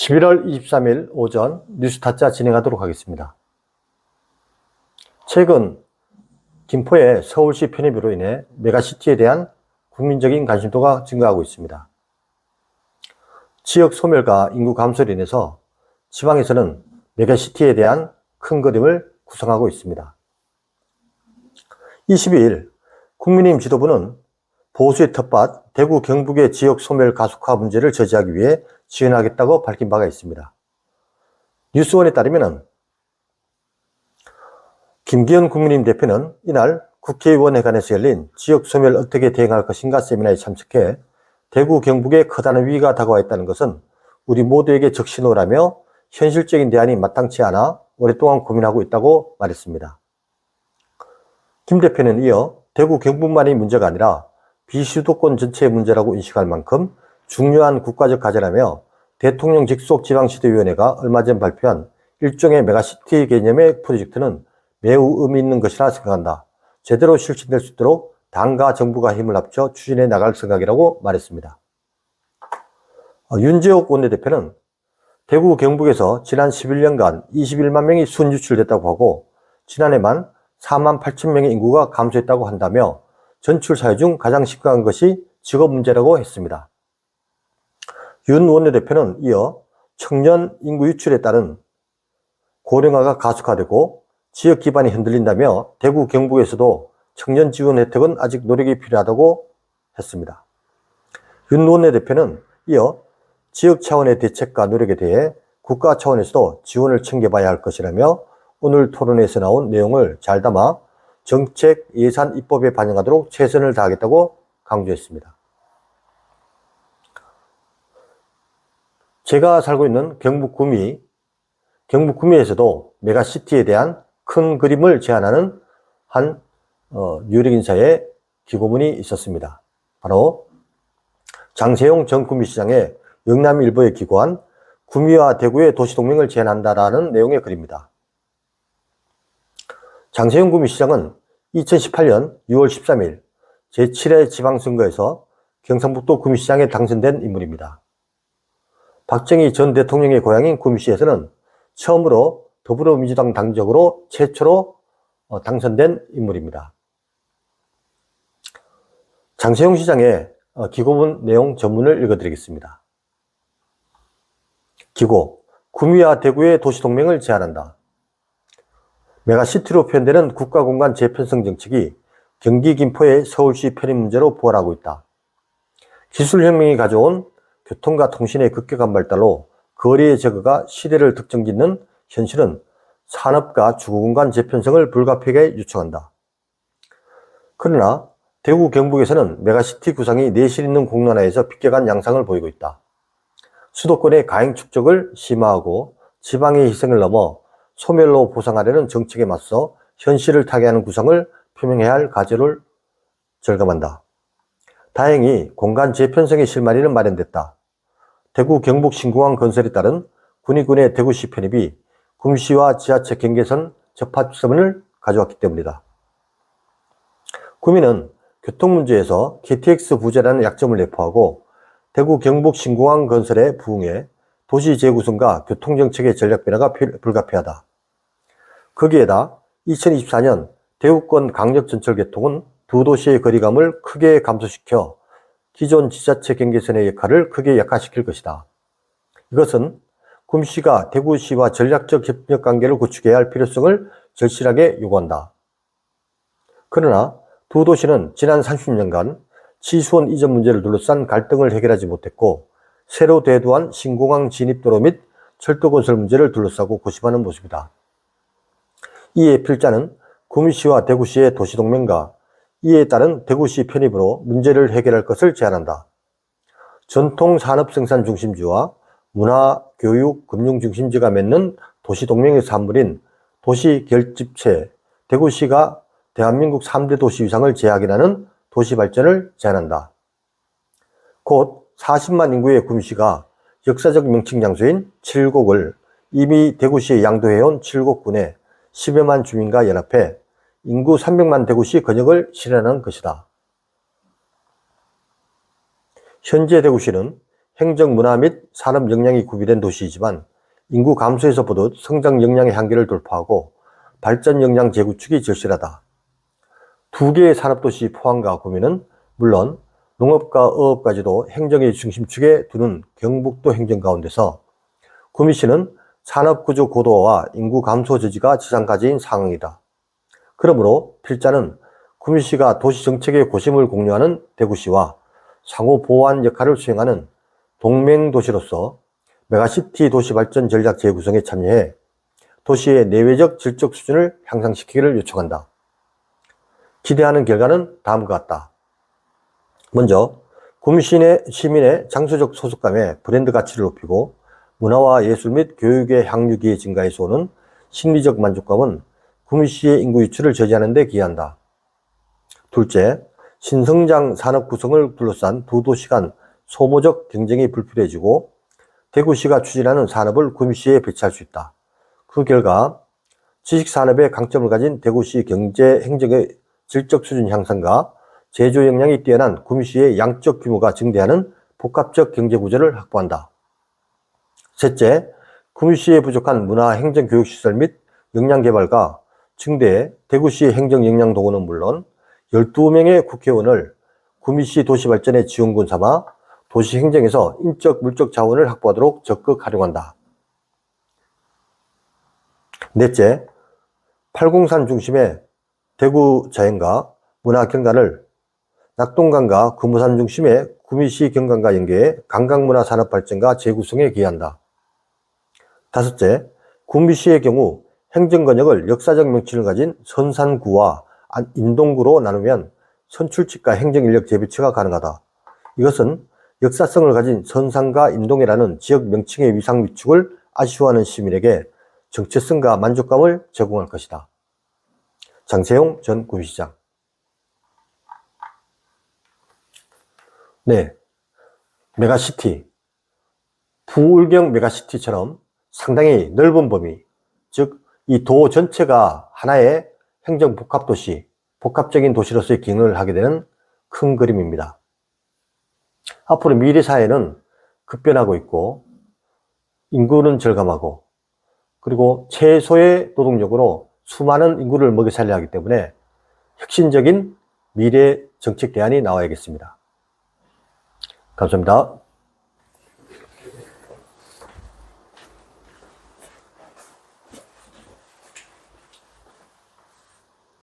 11월 23일 오전 뉴스타짜 진행하도록 하겠습니다. 최근 김포의 서울시 편입으로 인해 메가시티에 대한 국민적인 관심도가 증가하고 있습니다. 지역 소멸과 인구 감소로 인해서 지방에서는 메가시티에 대한 큰 그림을 구성하고 있습니다. 22일 국민의힘 지도부는 보수의 텃밭 대구 경북의 지역 소멸 가속화 문제를 저지하기 위해 지원하겠다고 밝힌 바가 있습니다. 뉴스원에 따르면 김기현 국민의힘 대표는 이날 국회의원회관에서 열린 지역 소멸 어떻게 대응할 것인가 세미나에 참석해 대구 경북에 커다란 위기가 다가와 있다는 것은 우리 모두에게 적신호라며 현실적인 대안이 마땅치 않아 오랫동안 고민하고 있다고 말했습니다. 김 대표는 이어 대구 경북만이 문제가 아니라 비수도권 전체의 문제라고 인식할 만큼 중요한 국가적 과제라며 대통령 직속 지방시도위원회가 얼마 전 발표한 일종의 메가시티 개념의 프로젝트는 매우 의미 있는 것이라 생각한다. 제대로 실천될 수 있도록 당과 정부가 힘을 합쳐 추진해 나갈 생각이라고 말했습니다. 윤재옥 원내대표는 대구 경북에서 지난 11년간 21만 명이 순유출됐다고 하고 지난해만 4만 8천 명의 인구가 감소했다고 한다며 전출 사회 중 가장 심각한 것이 직업 문제라고 했습니다. 윤 원내대표는 이어 청년 인구 유출에 따른 고령화가 가속화되고 지역 기반이 흔들린다며 대구 경북에서도 청년 지원 혜택은 아직 노력이 필요하다고 했습니다. 윤 원내대표는 이어 지역 차원의 대책과 노력에 대해 국가 차원에서도 지원을 챙겨봐야 할 것이라며 오늘 토론회에서 나온 내용을 잘 담아 정책 예산 입법에 반영하도록 최선을 다하겠다고 강조했습니다. 제가 살고 있는 경북 구미에서도 메가시티에 대한 큰 그림을 제안하는 한 유력인사의 기고문이 있었습니다. 바로 장세용 전 구미시장의 영남일보에 기고한 구미와 대구의 도시동맹을 제안한다라는 내용의 글입니다. 장세용 구미시장은 2018년 6월 13일 제7회 지방선거에서 경상북도 구미시장에 당선된 인물입니다. 박정희 전 대통령의 고향인 구미시에서는 처음으로 더불어민주당 당적으로 최초로 당선된 인물입니다. 장세용 시장의 기고문 내용 전문을 읽어드리겠습니다. 기고, 구미와 대구의 도시동맹을 제안한다. 메가시티로 표현되는 국가공간 재편성 정책이 경기 김포의 서울시 편입 문제로 부활하고 있다. 기술혁명이 가져온 교통과 통신의 급격한 발달로 거리의 제거가 시대를 특정짓는 현실은 산업과 주거공간 재편성을 불가피하게 요청한다. 그러나 대구 경북에서는 메가시티 구상이 내실 있는 공론화에서 비껴간 양상을 보이고 있다. 수도권의 가행 축적을 심화하고 지방의 희생을 넘어 소멸로 보상하려는 정책에 맞서 현실을 타개하는 구상을 표명해야 할 과제를 절감한다. 다행히 공간 재편성의 실마리는 마련됐다. 대구 경북 신공항 건설에 따른 군의군의 대구시 편입이 구미시와 지하철 경계선 접합점을 가져왔기 때문이다. 구미는 교통 문제에서 KTX 부재라는 약점을 내포하고 대구 경북 신공항 건설에 부응해 도시 재구성과 교통정책의 전략 변화가 불가피하다. 거기에다 2024년 대구권 강력전철 개통은 두 도시의 거리감을 크게 감소시켜 기존 지자체 경계선의 역할을 크게 약화시킬 것이다. 이것은 구미시가 대구시와 전략적 협력 관계를 구축해야 할 필요성을 절실하게 요구한다. 그러나 두 도시는 지난 30년간 치수원 이전 문제를 둘러싼 갈등을 해결하지 못했고 새로 대두한 신공항 진입도로 및 철도 건설 문제를 둘러싸고 고심하는 모습이다. 이에 필자는 구미시와 대구시의 도시동맹과 이에 따른 대구시 편입으로 문제를 해결할 것을 제안한다. 전통 산업 생산 중심지와 문화, 교육, 금융 중심지가 맺는 도시동맹의 산물인 도시결집체 대구시가 대한민국 3대 도시 위상을 재확인하는 도시발전을 제안한다. 곧 40만 인구의 구미시가 역사적 명칭 장소인 칠곡을 이미 대구시에 양도해온 칠곡군의 10여만 주민과 연합해 인구 300만 대구시 건역을 실현하는 것이다. 현재 대구시는 행정, 문화 및 산업 역량이 구비된 도시이지만 인구 감소에서 보듯 성장 역량의 한계를 돌파하고 발전 역량 재구축이 절실하다. 두 개의 산업도시 포항과 구미는 물론 농업과 어업까지도 행정의 중심축에 두는 경북도 행정 가운데서 구미시는 산업구조 고도화와 인구 감소 저지가 지상과제인 상황이다. 그러므로 필자는 구미시가 도시정책의 고심을 공유하는 대구시와 상호 보완 역할을 수행하는 동맹도시로서 메가시티 도시발전 전략 재구성에 참여해 도시의 내외적 질적 수준을 향상시키기를 요청한다. 기대하는 결과는 다음과 같다. 먼저 구미시민의 장소적 소속감에 브랜드 가치를 높이고 문화와 예술 및 교육의 향유기의 증가에서 오는 심리적 만족감은 구미시의 인구 유출을 저지하는 데 기여한다. 둘째, 신성장 산업 구성을 둘러싼 두 도시 간 소모적 경쟁이 불필요해지고 대구시가 추진하는 산업을 구미시에 배치할 수 있다. 그 결과 지식산업의 강점을 가진 대구시 경제 행정의 질적 수준 향상과 제조 역량이 뛰어난 구미시의 양적 규모가 증대하는 복합적 경제 구조를 확보한다. 셋째, 구미시에 부족한 문화 행정 교육 시설 및 역량 개발과 증대해 대구시 행정 역량 도구는 물론 12명의 국회의원을 구미시 도시발전의 지원군 삼아 도시 행정에서 인적 물적 자원을 확보하도록 적극 활용한다. 넷째, 팔공산 중심의 대구 자연과 문화 경관을 낙동강과 금우산 중심의 구미시 경관과 연계해 관광문화 산업 발전과 재구성에 기여한다. 다섯째, 구미시의 경우 행정권역을 역사적 명칭을 가진 선산구와 인동구로 나누면 선출직과 행정인력 재배치가 가능하다. 이것은 역사성을 가진 선산과 인동이라는 지역 명칭의 위상 위축을 아쉬워하는 시민에게 정체성과 만족감을 제공할 것이다. 장세용 전 구미시장. 네, 메가시티, 부울경 메가시티처럼 상당히 넓은 범위, 즉 이 도 전체가 하나의 행정 복합도시, 복합적인 도시로서의 기능을 하게 되는 큰 그림입니다. 앞으로 미래 사회는 급변하고 있고 인구는 절감하고 그리고 최소의 노동력으로 수많은 인구를 먹여 살려야 하기 때문에 혁신적인 미래 정책 대안이 나와야겠습니다. 감사합니다.